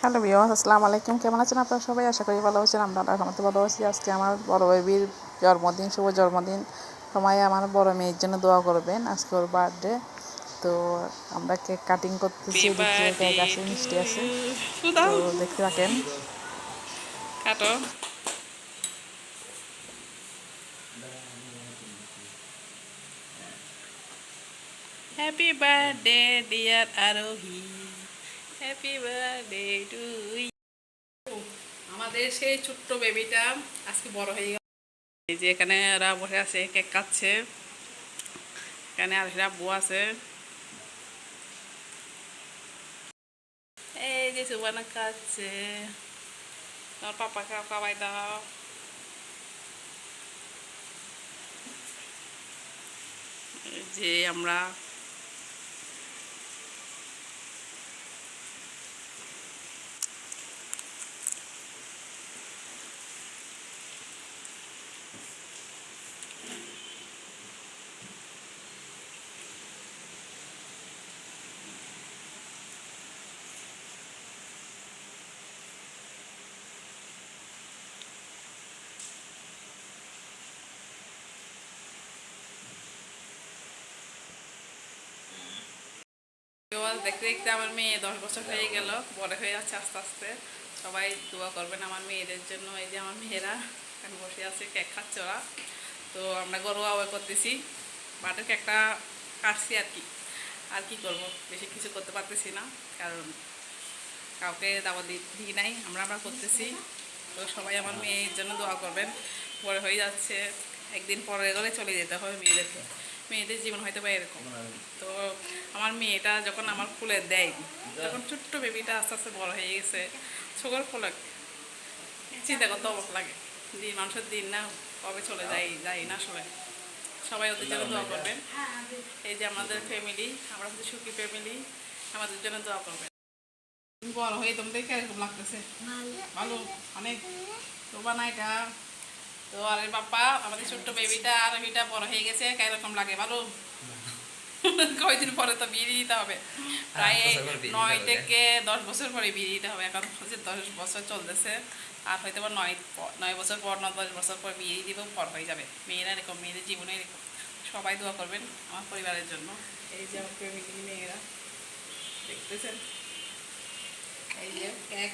Hello viewers, আসসালামু আলাইকুম। কেমন আছেন আপনারা সবাই? আশা করি ভালো আছেন। আমরা আলহামদুলিল্লাহ ভালো আছি। আজকে আমার বড় বেবির জন্মদিন, শুভ জন্মদিন। সবাই আমার বড় মেয়ের জন্য দোয়া করবেন। আজকে ওর বার্থডে। তো আমরা কেক কাটিং করতেছি, এদিকে কেক আছে, মিষ্টি আছে। তো দেখতে থাকেন। কাটো। হ্যাপি বার্থডে ডিয়ার আরোহী, হ্যাপি বার্থডে টু ইউ। আমাদের সেই ছোট্ট বেবিটা আজকে বড় হয়ে গেল। এই যে এখানে ওরা বসে আছে, কেক কাটছে। এখানে আর আব্বু আছে। এই যে সুবানা কাটছে। তোমার পাপাকে খাওয়াই দাও। এই যে আমরা দেখতে দেখতে আমার মেয়ে 10 বছর হয়ে গেল, বড় হয়ে যাচ্ছে আস্তে আস্তে। সবাই দোয়া করবেন আমার মেয়েদের জন্য। এই যে আমার মেয়েরা এখানে বসে আছে, কেক খাচ্ছে ওরা। তো আমরা গরু আওয়াজ করতেছি, বাটের কেকটা কাটছি আর কি। আর কি করব, বেশি কিছু করতে পারতেছি না, কারণ কাউকে দাওয়াত দিই নাই, আমরা করতেছি। তো সবাই আমার মেয়ের জন্য দোয়া করবেন। বড় হয়ে যাচ্ছে, একদিন পরে গেলে চলে যেতে হবে মেয়েদেরকে। মেয়েদের জীবন হয়তো বা এরকম। তো আমার মেয়েটা যখন আমার ফুলে দেয়, তখন ছোট্ট বেবিটা আস্তে আস্তে বড় হয়ে গেছে, সুগার ফুলে চিন্তা করতে অবাক লাগে। দিন মানুষের দিন না, কবে চলে যাই না আসলে। সবাই ওদের জন্য দোয়া করবেন। এই যে আমাদের ফ্যামিলি, আমরা হচ্ছে সুখী ফ্যামিলি, আমাদের জন্য দোয়া করবেন। বড় হয়ে তোমাদের কিরকম লাগতেছে? ভালো, অনেক। তো বানা এটা। তো আরে বাপ্পা, আমাদের ছোট্ট বেবিটা আর বেবিটা বড় হয়ে গেছে, কিরকম লাগে? ভালো। কয়দিন পরে তো বিয়ে দিতে হবে, প্রায় 9 থেকে 10 বছর পরে বিয়ে দিতে হবে। এখন হচ্ছে 10 বছর চলতেছে, আর হয়তো বা 9 বছর পর, 9-10 বছর পর বিয়ে দিব, পর হয়ে যাবে। মেয়েরা এরকম, মেয়েদের জীবনে এরকম। সবাই দোয়া করবেন আমার পরিবারের জন্য। এই যে আমার ফ্যামিলি মেয়েরা দেখতেছেন, এই যে কেক